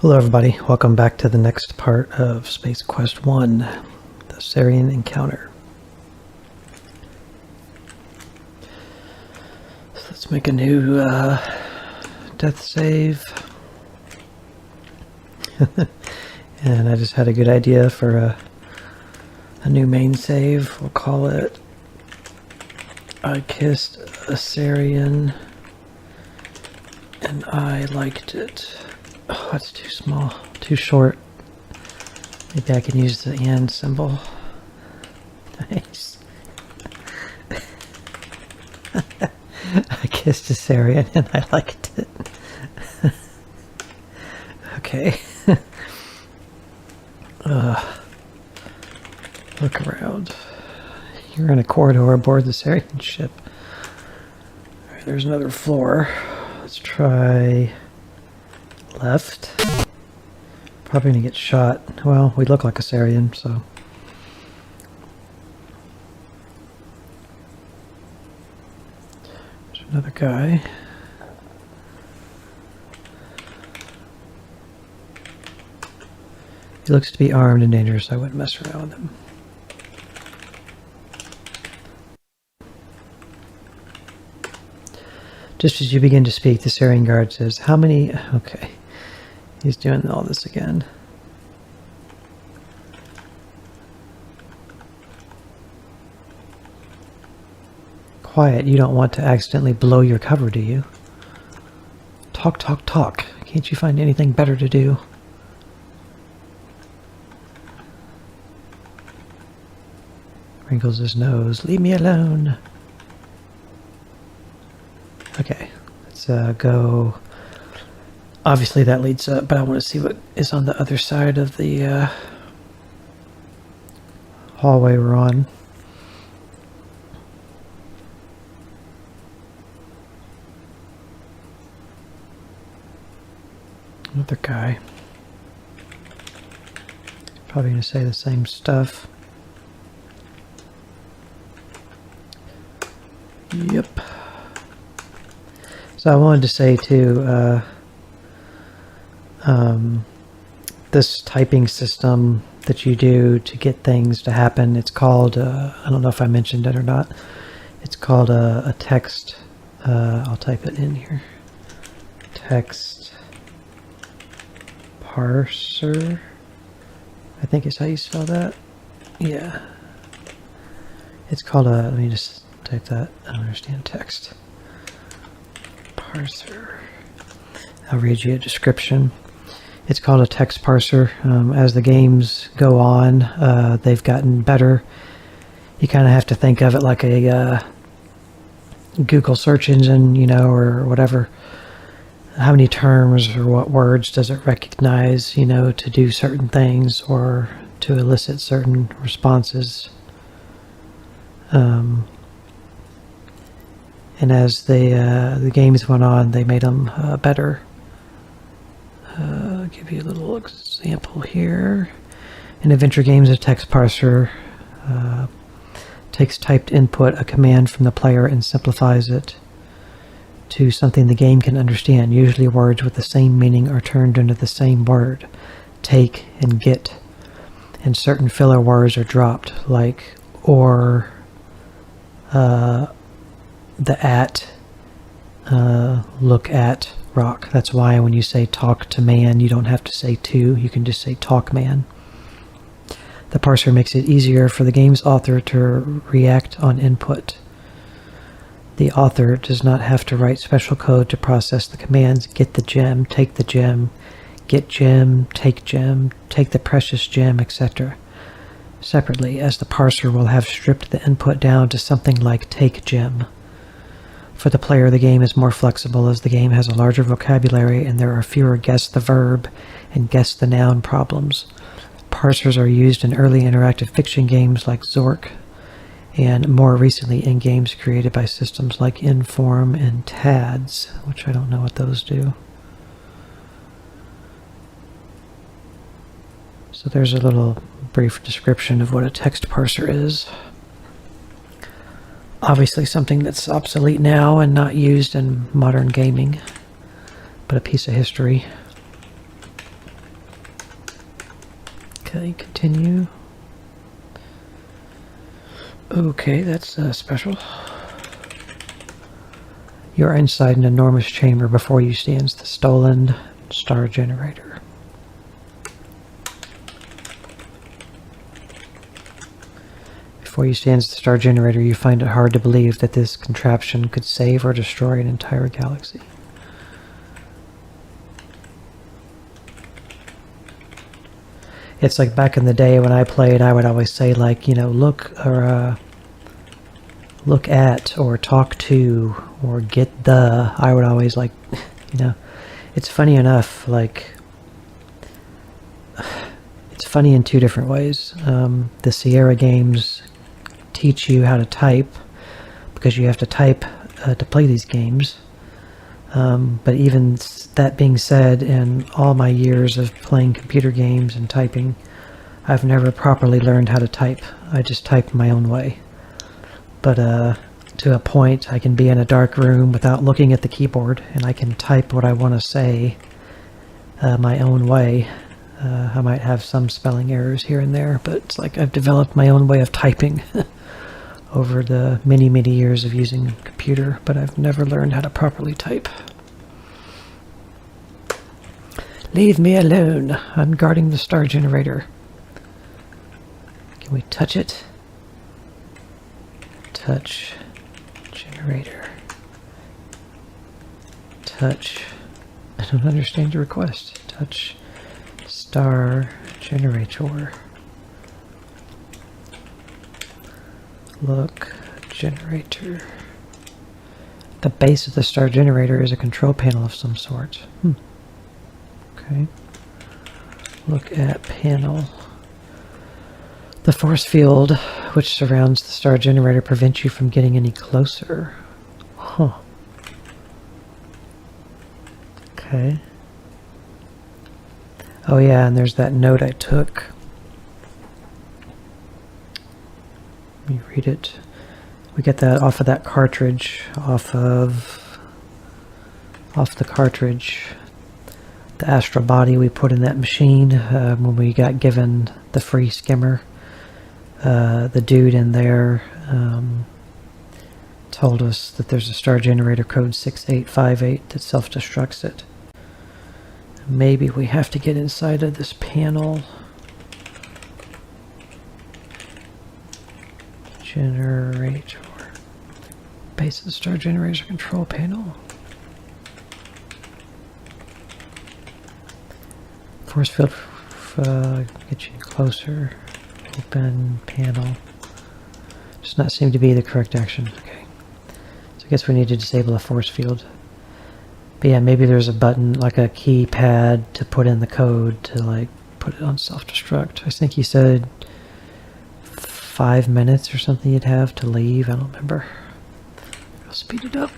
Hello everybody, welcome back to the next part of Space Quest 1, the Sarien Encounter. So let's make a new death save. And I just had a good idea for a new main save. We'll call it I Kissed a Sarian and I Liked It. Oh, it's too small, too short. Maybe I can use the and symbol. Nice. I kissed a Sarian and I liked it. Okay. Look around. You're in a corridor aboard the Sarian ship. Alright, there's another floor. Let's try left. Probably gonna get shot. Well, we look like a Sarian, so. There's another guy. He looks to be armed and dangerous, so I wouldn't mess around with him. Just as you begin to speak, the Sarien guard says, "How many..." Okay. He's doing all this again. Quiet, you don't want to accidentally blow your cover, do you? Talk, talk, talk. Can't you find anything better to do? Wrinkles his nose. Leave me alone. Okay, let's go. Obviously that leads up, but I want to see what is on the other side of the hallway we're on. Another guy. Probably going to say the same stuff. Yep. So I wanted to say too, this typing system that you do to get things to happen, it's called, I don't know if I mentioned it or not, it's called a text, I'll type it in here, text parser, I think is how you spell that. Yeah. It's called a, let me just type that, I don't understand text. Parser. I'll read you a description. It's called a text parser. As the games go on, they've gotten better. You kind of have to think of it like a Google search engine, you know, or whatever. How many terms or what words does it recognize, you know, to do certain things or to elicit certain responses. And as the games went on, they made them better. I'll give you a little example here. In adventure games, a text parser takes typed input, a command from the player, and simplifies it to something the game can understand. Usually words with the same meaning are turned into the same word, take and get, and certain filler words are dropped, like or, the at, look at, rock. That's why when you say talk to man, you don't have to say to, you can just say talk man. The parser makes it easier for the game's author to react on input. The author does not have to write special code to process the commands get the gem, take the gem, get gem, take the precious gem, etc. separately, as the parser will have stripped the input down to something like take gem. For the player, the game is more flexible as the game has a larger vocabulary and there are fewer guess the verb and guess the noun problems. Parsers are used in early interactive fiction games like Zork, and more recently in games created by systems like Inform and TADS, which I don't know what those do. So there's a little brief description of what a text parser is. Obviously something that's obsolete now and not used in modern gaming, but a piece of history. Okay, continue. Okay, that's special. You are inside an enormous chamber. Before you stands the stolen star generator. Before you stands the star generator, you find it hard to believe that this contraption could save or destroy an entire galaxy. It's like back in the day when I played, I would always say, like, you know, look at or talk to or get the. I would always, like, you know, it's funny enough, like, it's funny in two different ways. The Sierra games teach you how to type because you have to type to play these games. But even that being said, in all my years of playing computer games and typing, I've never properly learned how to type. I just type my own way. But to a point, I can be in a dark room without looking at the keyboard, and I can type what I want to say my own way. I might have some spelling errors here and there, but it's like I've developed my own way of typing over the many, many years of using a computer, but I've never learned how to properly type. Leave me alone. I'm guarding the star generator. Can we touch it? Touch generator. Touch. I don't understand your request. Touch star generator. Look, generator. The base of the star generator is a control panel of some sort. Okay. Look at panel. The force field which surrounds the star generator prevents you from getting any closer. Huh. Okay. Oh yeah, and there's that note I took. Let me read it. We get that off of that cartridge, off the cartridge. The astral body we put in that machine when we got given the free skimmer. The dude in there told us that there's a star generator code 6858 that self-destructs it. Maybe we have to get inside of this panel. Generator. Base of the star generator control panel. Force field get you closer. Open panel. Does not seem to be the correct action. Okay. So I guess we need to disable the force field. But yeah, maybe there's a button, like a keypad, to put in the code to, like, put it on self-destruct. I think he said 5 minutes or something you'd have to leave. I don't remember. I'll speed it up.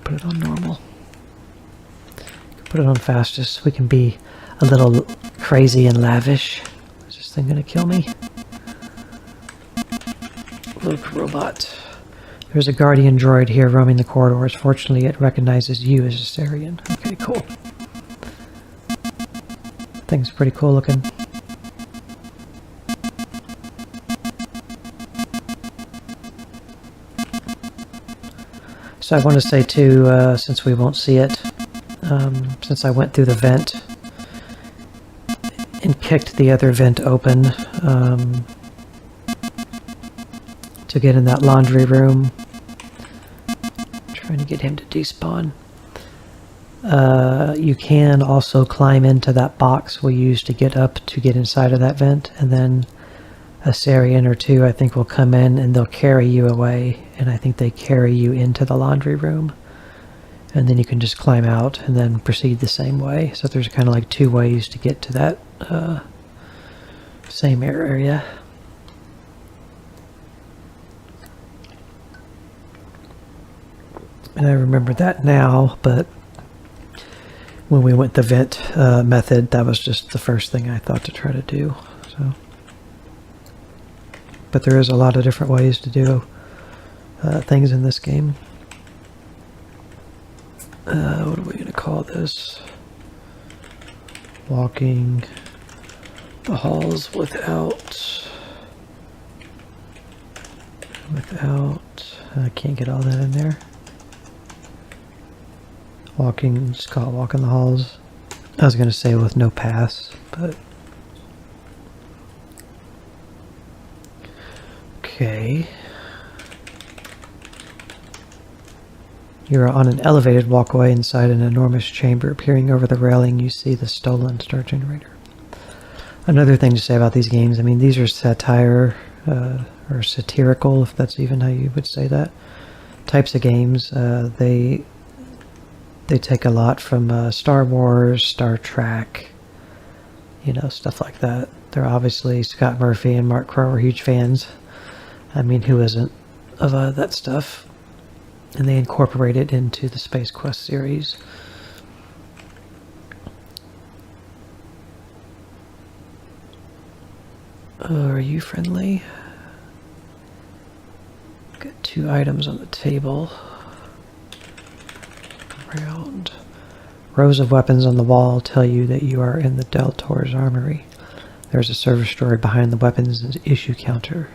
Put it on normal. Put it on fastest. We can be a little crazy and lavish. Is this thing gonna kill me? Look, robot. There's a guardian droid here roaming the corridors. Fortunately, it recognizes you as a Sarian. Okay, cool. Thing's pretty cool looking. So I want to say too, since we won't see it, since I went through the vent and kicked the other vent open to get in that laundry room, trying to get him to despawn. You can also climb into that box we used to get up to get inside of that vent, and then a Sarien or two, I think, will come in and they'll carry you away, and I think they carry you into the laundry room, and then you can just climb out and then proceed the same way. So there's kind of like two ways to get to that same area. And I remember that now, but when we went the vent method, that was just the first thing I thought to try to do. So, but there is a lot of different ways to do things in this game. What are we going to call this? Walking the halls without, I can't get all that in there. Walking, just call it walking the halls. I was going to say with no pass, but okay. You're on an elevated walkway inside an enormous chamber. Peering over the railing, you see the stolen star generator. Another thing to say about these games, I mean, these are satire, or satirical, if that's even how you would say that, types of games. They take a lot from Star Wars, Star Trek, you know, stuff like that. They're obviously, Scott Murphy and Mark Crowe are huge fans. I mean, who isn't of that stuff? And they incorporate it into the Space Quest series. Are you friendly? Got 2 items on the table. Around. Rows of weapons on the wall tell you that you are in the Del Tor's Armory. There's a service droid behind the weapons issue counter.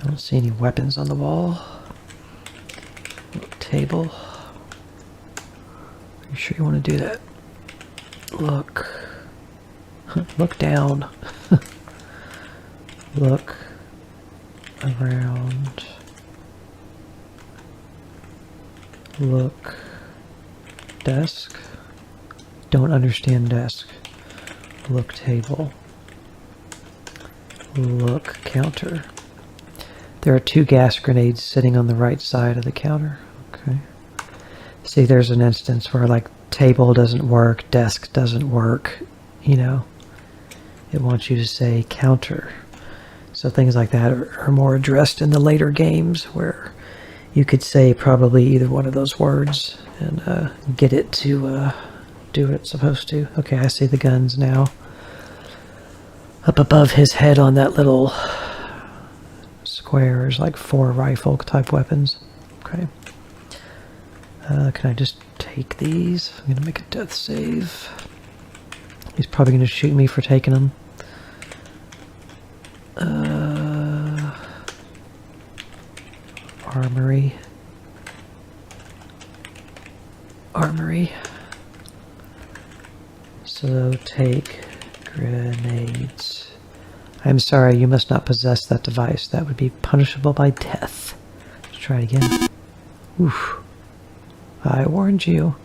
I don't see any weapons on the wall. Table. Are you sure you want to do that? Look. Look down. Look around. Look. Desk. Don't understand desk. Look table. Look counter. There are 2 gas grenades sitting on the right side of the counter. Okay. See, there's an instance where, like, table doesn't work, desk doesn't work, you know. It wants you to say counter. So things like that are more addressed in the later games, where you could say probably either one of those words and get it to do what it's supposed to. Okay, I see the guns now. Up above his head on that little square is like 4 rifle type weapons. Okay. Can I just take these? I'm gonna make a death save. He's probably gonna shoot me for taking them. Armory. Armory. So take grenades. I'm sorry, you must not possess that device. That would be punishable by death. Let's try it again. Oof. I warned you.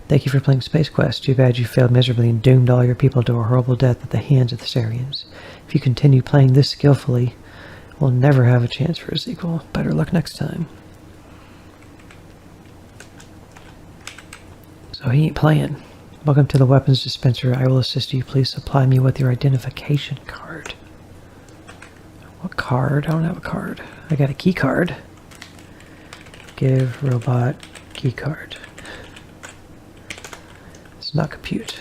Thank you for playing Space Quest. Too bad you failed miserably and doomed all your people to a horrible death at the hands of the Sarians. If you continue playing this skillfully, we'll never have a chance for a sequel. Better luck next time. So he ain't playing. Welcome to the weapons dispenser. I will assist you. Please supply me with your identification card. What card? I don't have a card. I got a key card. Give robot key card. It's not compute.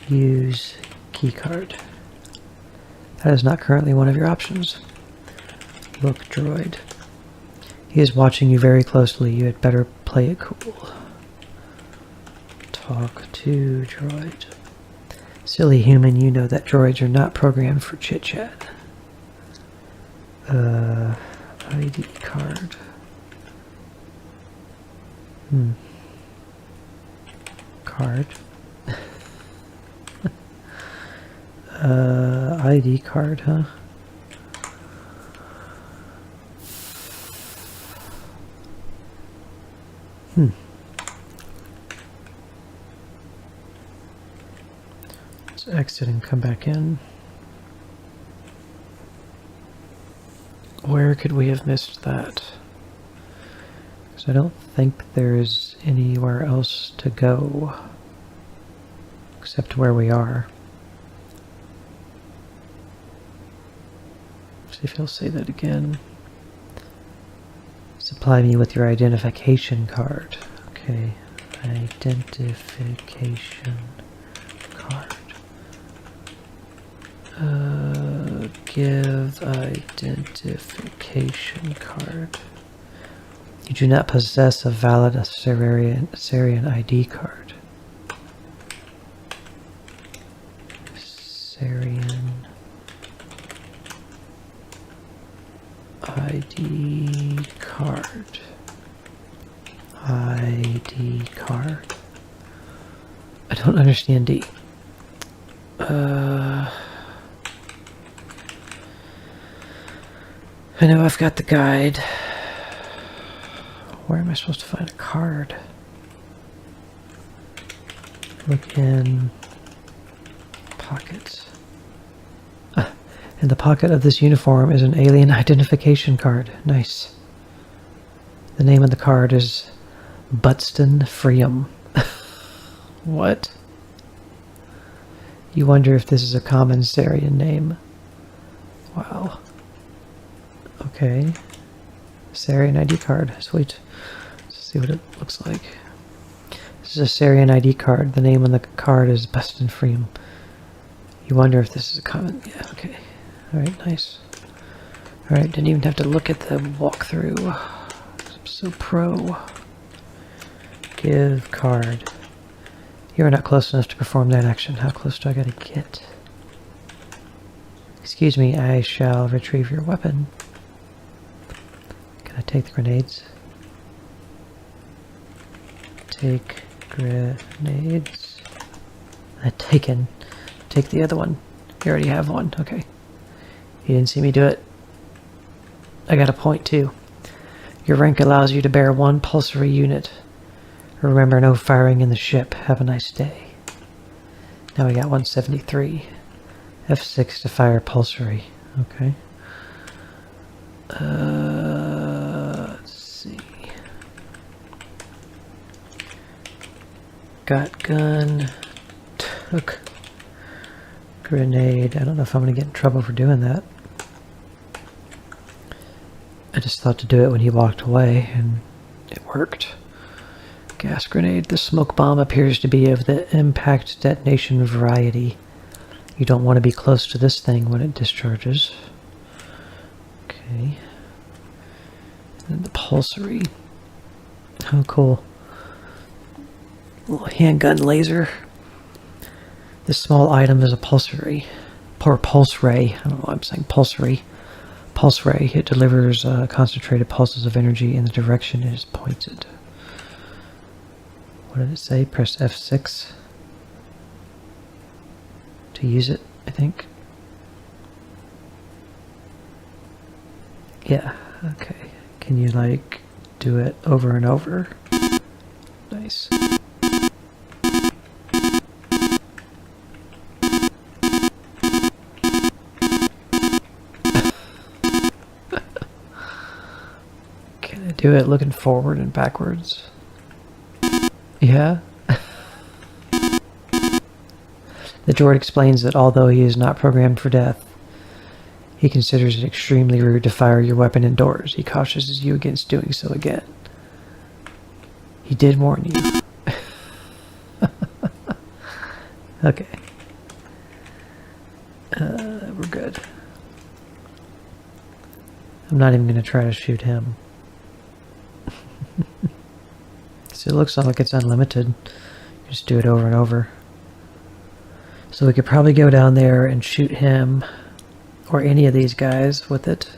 Use key card. That is not currently one of your options. Look droid. He is watching you very closely. You had better play it cool. Talk to droid. Silly human, you know that droids are not programmed for chit-chat. ID card. Card. ID card, huh? Let's exit and come back in. Where could we have missed that? Because I don't think there's anywhere else to go except where we are. See if he'll say that again. Supply me with your identification card. Okay, identification card. Give identification card. You do not possess a valid Sarien ID card. ID card. ID card. I don't understand D. I know I've got the guide. Where am I supposed to find a card? Look in pockets. In the pocket of this uniform is an alien identification card. Nice. The name of the card is Buxton Freeum. What? You wonder if this is a common Sarian name. Wow. Okay. Sarien ID card. Sweet. Let's see what it looks like. This is a Sarien ID card. The name on the card is Buxton Freeum. You wonder if this is a common... Yeah, okay. Alright, nice. Alright, didn't even have to look at the walkthrough. I'm so pro. Give card. You are not close enough to perform that action. How close do I gotta get? Excuse me, I shall retrieve your weapon. Can I take the grenades? Take grenades. Taken. Take the other one. You already have one. Okay. You didn't see me do it. I got a point too. Your rank allows you to bear 1 pulsary unit. Remember, no firing in the ship. Have a nice day. Now we got 173. F6 to fire pulsary. Okay. Let's see. Got gun. Took grenade. I don't know if I'm going to get in trouble for doing that. I just thought to do it when he walked away, and it worked. Gas grenade. The smoke bomb appears to be of the impact detonation variety. You don't want to be close to this thing when it discharges. Okay. And the pulsary. Oh, cool. Little handgun laser. This small item is a pulsary. Or pulse ray. I don't know why I'm saying pulsary. Pulse ray. It delivers concentrated pulses of energy in the direction it is pointed. What did it say? Press F6 to use it, I think. Yeah, okay. Can you, like, do it over and over? Nice. Can I do it looking forward and backwards? Yeah. The droid explains that although he is not programmed for death, he considers it extremely rude to fire your weapon indoors. He cautions you against doing so again. He did warn you. Okay. We're good. I'm not even going to try to shoot him. So it looks like it's unlimited. Just do it over and over. So we could probably go down there and shoot him or any of these guys with it.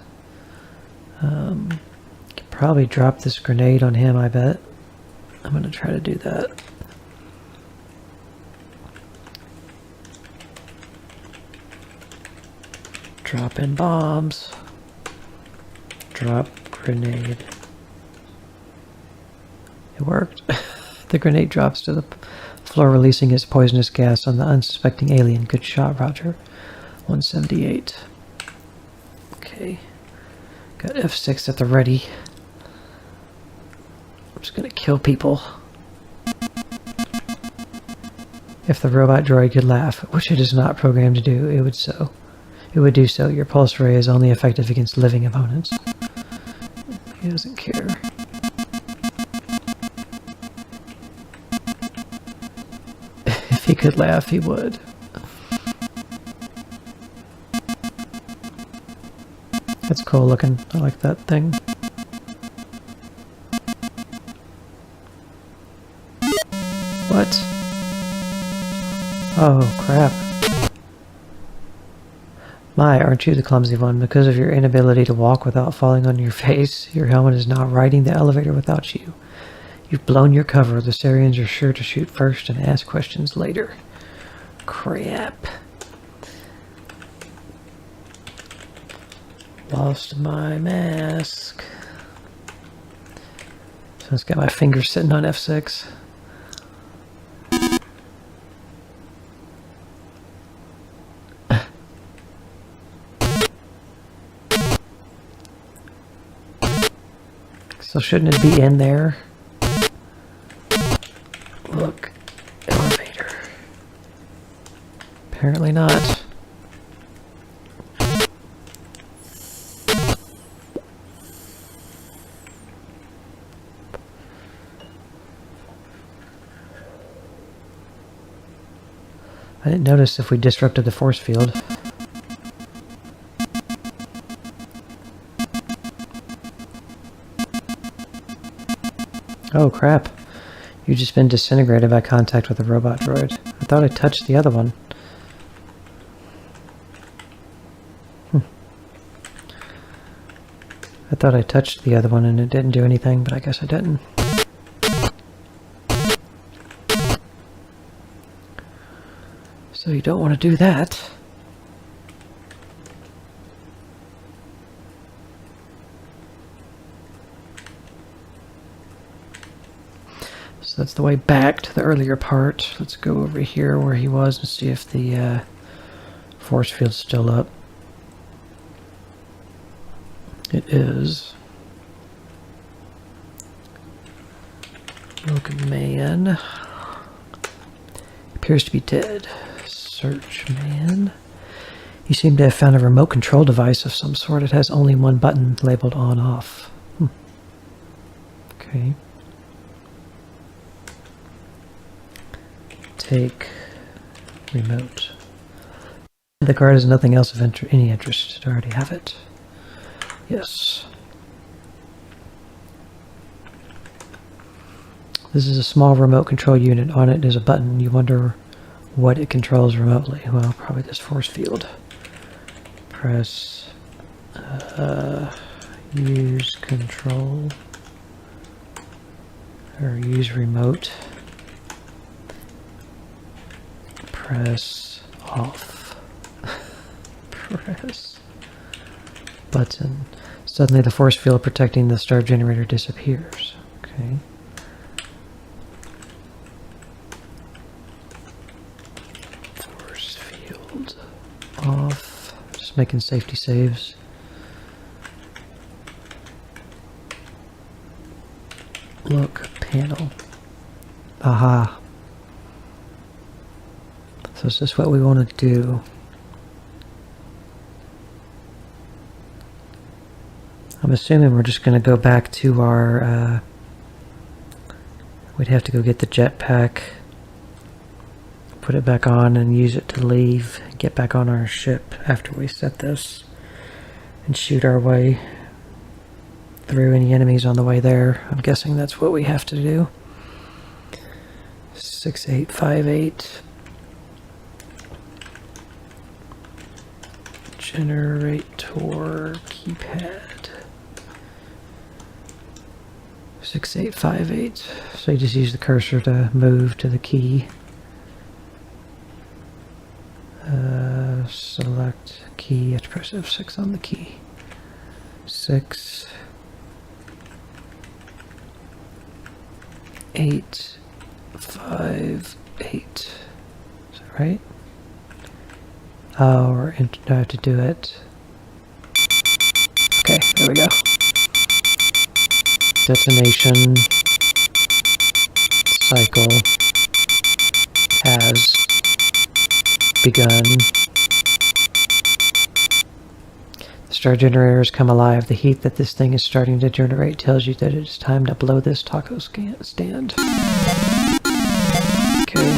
Could probably drop this grenade on him, I bet. I'm going to try to do that. Drop in bombs. Drop grenade. It worked. The grenade drops to the floor, releasing its poisonous gas on the unsuspecting alien. Good shot, Roger. 178. Okay. Got F6 at the ready. I'm just gonna kill people. If the robot droid could laugh, which it is not programmed to do, it would so. It would do so. Your pulse ray is only effective against living opponents. He doesn't care. If he could laugh, he would. That's cool looking. I like that thing. What? Oh, crap. My, aren't you the clumsy one? Because of your inability to walk without falling on your face, your helmet is now riding the elevator without you. You've blown your cover. The Sarians are sure to shoot first and ask questions later. Crap. Lost my mask. So it's got my finger sitting on F6. So shouldn't it be in there? Look, elevator. Apparently not. I didn't notice if we disrupted the force field. Oh crap. You've just been disintegrated by contact with a robot droid. I thought I touched the other one. I thought I touched the other one and it didn't do anything, but I guess I didn't. So you don't want to do that. So that's the way back to the earlier part. Let's go over here where he was and see if the force field's still up. It is. Look, man. Appears to be dead. Search, man. You seem to have found a remote control device of some sort. It has only one button labeled on-off. Okay. Take remote. The card has nothing else of any interest. I already have it. Yes. This is a small remote control unit. On it is a button. You wonder what it controls remotely. Well, probably this force field. Press use control or use remote. Press off. Press button. Suddenly the force field protecting the star generator disappears. Okay. Force field off. Just making safety saves. Look, panel. Aha. So is this what we want to do? I'm assuming we're just going to go back to our, we'd have to go get the jetpack, put it back on and use it to leave, get back on our ship after we set this, and shoot our way through any enemies on the way there. I'm guessing that's what we have to do. 6858. Generator keypad. 6858. So you just use the cursor to move to the key. Select key. You have to press F6 on the key. 6 8 5 8. Is that right? Oh, I have to do it. Okay, there we go. Detonation cycle has begun. The star generator has come alive. The heat that this thing is starting to generate tells you that it is time to blow this taco stand. Okay.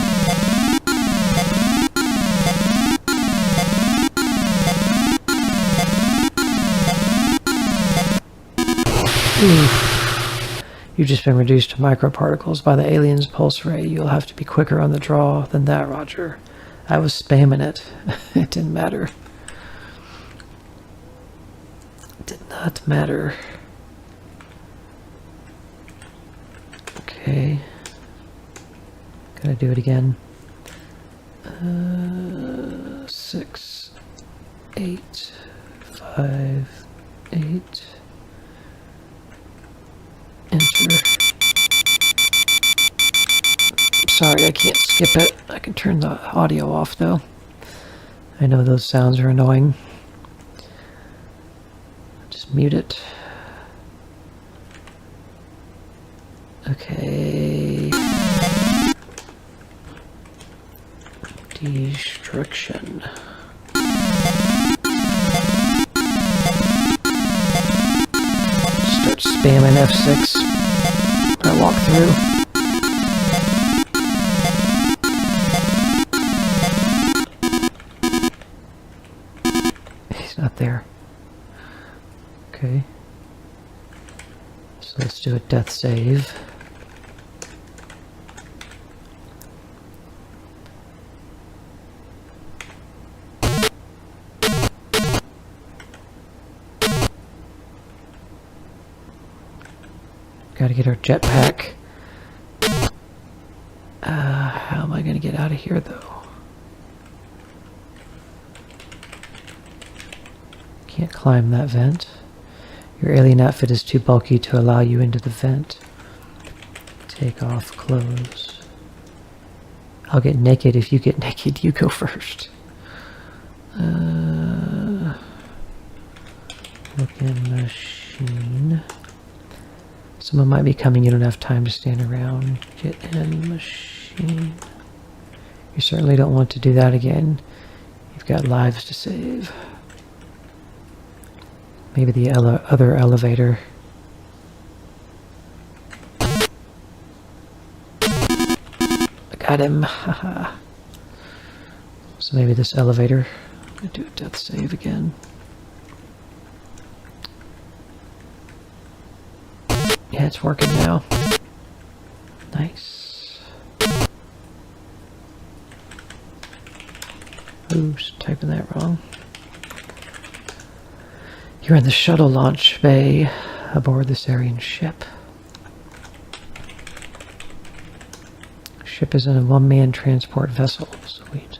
You've just been reduced to microparticles by the alien's pulse ray. You'll have to be quicker on the draw than that, Roger. I was spamming it. It didn't matter. not matter. Okay. Gotta do it again. 6, 8, 5, 8. Enter. Sorry, I can't skip it. I can turn the audio off though. I know those sounds are annoying. Just mute it. Okay. Destruction. Start spamming F6. I walk through. He's not there. Okay. So let's do a death save. Gotta get our jetpack. How am I gonna get out of here though? Can't climb that vent. Your alien outfit is too bulky to allow you into the vent. Take off clothes. I'll get naked if you get naked. You go first. Look-in machine. Someone might be coming. You don't have time to stand around. Get in machine. You certainly don't want to do that again. You've got lives to save. Maybe the other elevator. I got him. Haha. So maybe this elevator. I'm gonna do a death save again. Yeah, it's working now. Nice. Oops, typing that wrong. You're in the shuttle launch bay aboard the Sarien ship. Ship is in a one-man transport vessel. Sweet.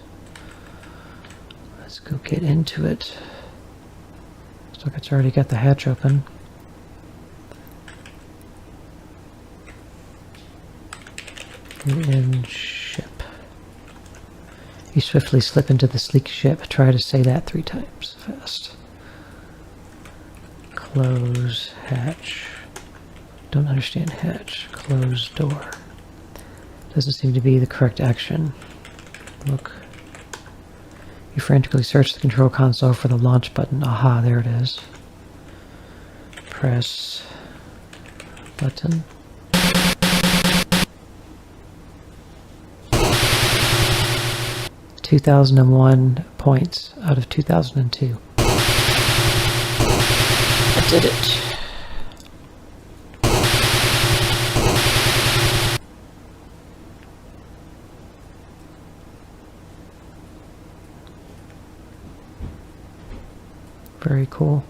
Let's go get into it. Looks like it's already got the hatch open. You're in ship. You swiftly slip into the sleek ship. Try to say that 3 times fast. Close hatch. Don't understand hatch. Close door. Doesn't seem to be the correct action. Look. You frantically search the control console for the launch button. Aha, there it is. Press button. $2,001 points out of 2002. I did it. Very cool.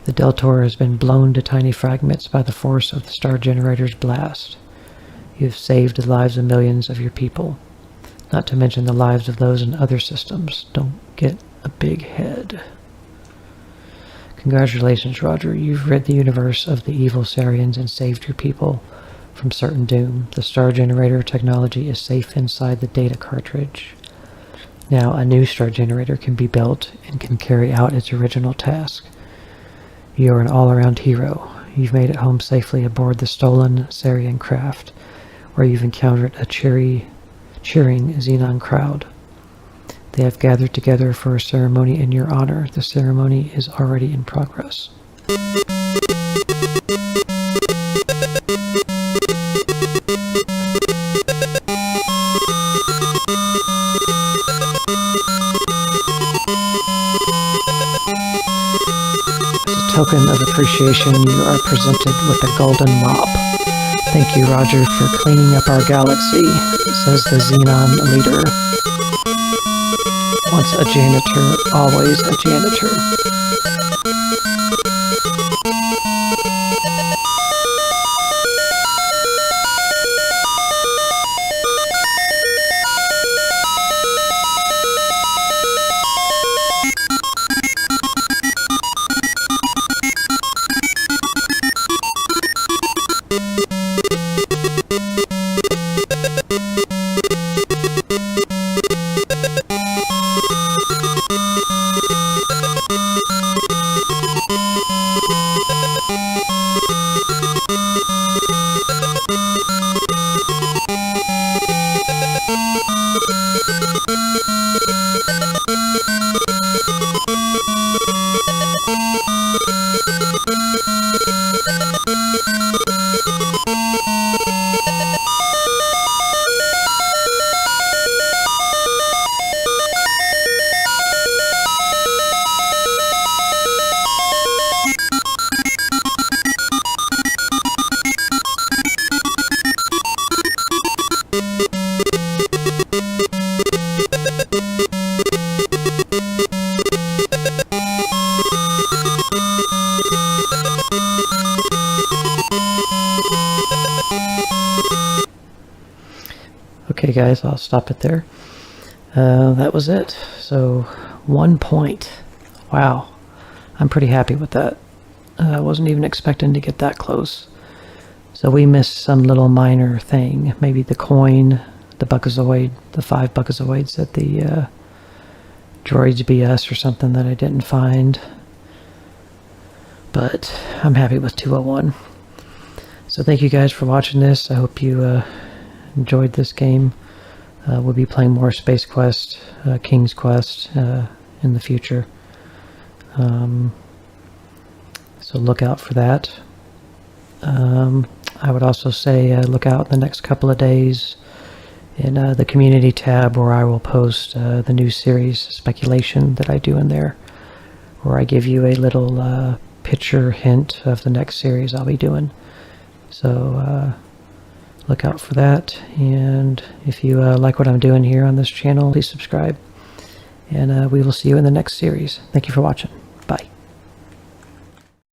The Deltor has been blown to tiny fragments by the force of the star generator's blast. You have saved the lives of millions of your people, not to mention the lives of those in other systems. Don't get a big head. Congratulations, Roger. You've rid the universe of the evil Sarians and saved your people from certain doom. The star generator technology is safe inside the data cartridge. Now a new star generator can be built and can carry out its original task. You are an all-around hero. You've made it home safely aboard the stolen Sarien craft, where you've encountered a cheering Xenon crowd. They have gathered together for a ceremony in your honor. The ceremony is already in progress. As a token of appreciation, you are presented with a golden mop. Thank you, Roger, for cleaning up our galaxy, says the Xenon leader. Once Once a janitor, always a janitor. Okay guys, I'll stop it there. That was it. So 1 point. Wow. I'm pretty happy with that. I wasn't even expecting to get that close. So we missed some little minor thing. Maybe the coin, the Buckazoid, the 5 Buckazoids at the Droids BS or something that I didn't find. But I'm happy with 201. So thank you guys for watching this. I hope you enjoyed this game. We'll be playing more Space Quest, King's Quest in the future. So look out for that. I would also say look out the next couple of days in the community tab, where I will post the new series speculation that I do in there, where I give you a little picture hint of the next series I'll be doing. So look out for that, and if you like what I'm doing here on this channel, please subscribe, and we will see you in the next series. Thank you for watching.